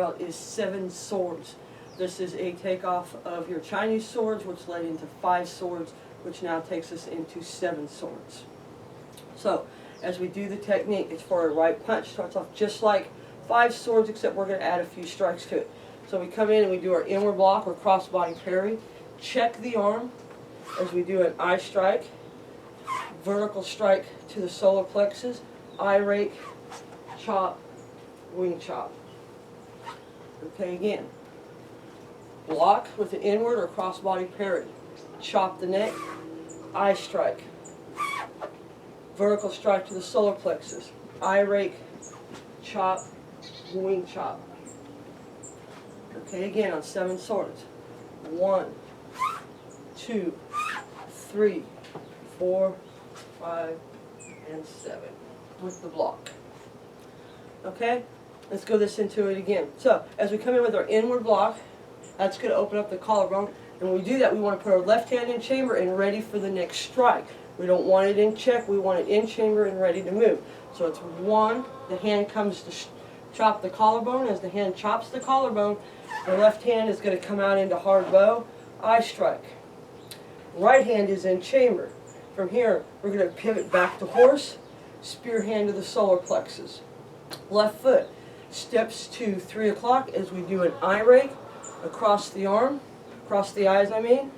Is 7 swords. This is a takeoff of your Chinese swords, which led into 5 swords, which now takes us into 7 swords. So, as we do the technique, it's for a right punch. Starts off just like 5 swords, except we're going to add a few strikes to it. So we come in and we do our inward block or cross-body parry. Check the arm as we do an eye strike, vertical strike to the solar plexus, eye rake, chop, wing chop. Okay, again, block with the inward or cross-body parry, chop the neck, eye strike, vertical strike to the solar plexus, eye rake, chop, wing chop. Okay, again on 7 swords. 1, 2, 3, 4, 5, and 7 with the block. Okay? Let's go into it again. So, as we come in with our inward block, that's going to open up the collarbone. And when we do that, we want to put our left hand in chamber and ready for the next strike. We don't want it in check, we want it in chamber and ready to move. So it's 1, the hand comes to chop the collarbone. As the hand chops the collarbone, the left hand is going to come out into hard bow, eye strike. Right hand is in chamber. From here, we're going to pivot back to horse, spear hand to the solar plexus. Left foot steps to 3 o'clock as we do an eye rake across the arm, across the eyes I mean,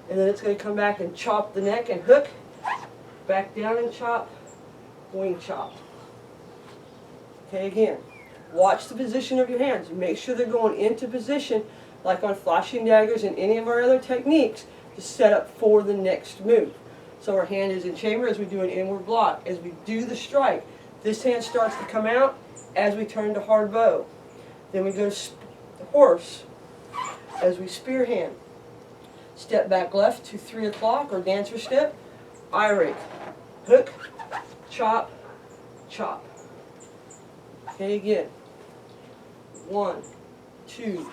and then it's going to come back and chop the neck and hook, back down and chop, wing chop. Okay, again, watch the position of your hands. Make sure they're going into position like on flashing daggers and any of our other techniques to set up for the next move. So our hand is in chamber as we do an inward block. As we do the strike, this hand starts to come out as we turn to hard bow. Then we go to horse as we spear hand. Step back left to 3 o'clock or dancer step, eye rake, hook, chop, chop. Okay, again. 1, 2,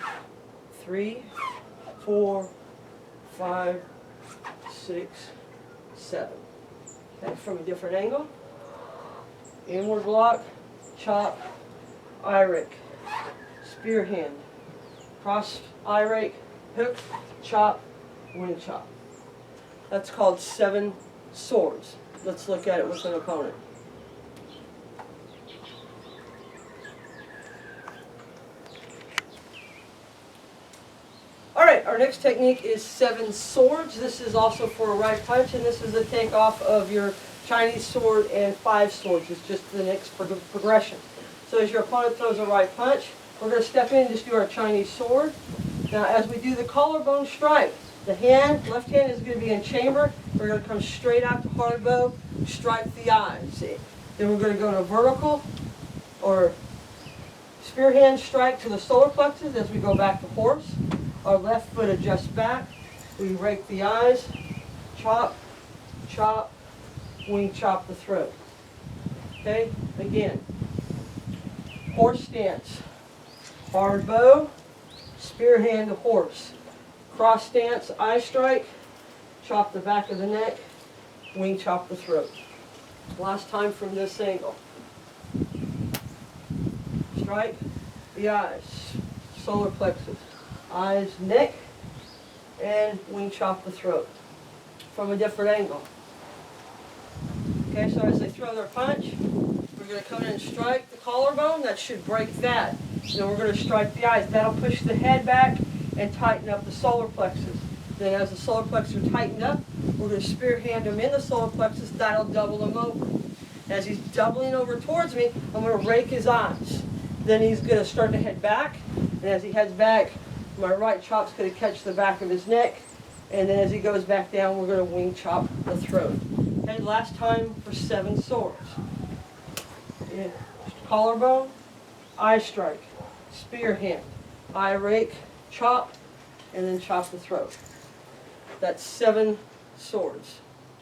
3, 4, 5, 6, 7. Okay, from a different angle. Inward block, chop, eye rake, spear hand, cross eye rake, hook, chop, wing chop. That's called 7 swords. Let's look at it with an opponent. Alright, our next technique is 7 swords. This is also for a right punch, and this is a takeoff of your Chinese sword and 5 swords. It's just the next progression. So as your opponent throws a right punch, we're going to step in and just do our Chinese sword. Now as we do the collarbone strike, the hand, left hand is going to be in chamber. We're going to come straight out to hard bow, strike the eyes. Then we're going to go to vertical or spear hand strike to the solar plexus as we go back to horse. Our left foot adjusts back. We rake the eyes, chop, chop, wing chop the throat. Okay, again. Horse stance. Hard bow, spear hand to horse. Cross stance, eye strike, chop the back of the neck, wing chop the throat. Last time from this angle. Strike the eyes, solar plexus, eyes, neck, and wing chop the throat from a different angle. Okay, so as they throw their punch, we're going to come in and strike the collarbone. That should break that. Then we're going to strike the eyes. That'll push the head back and tighten up the solar plexus. Then as the solar plexus are tightened up, we're going to spear hand him in the solar plexus. That'll double him over. As he's doubling over towards me, I'm going to rake his eyes. Then he's going to start to head back. And as he heads back, my right chop's going to catch the back of his neck. And then as he goes back down, we're going to wing chop the throat. Okay, last time for 7 swords. Yeah. Collarbone, eye strike, spear hand, eye rake, chop, and then chop the throat. That's 7 swords.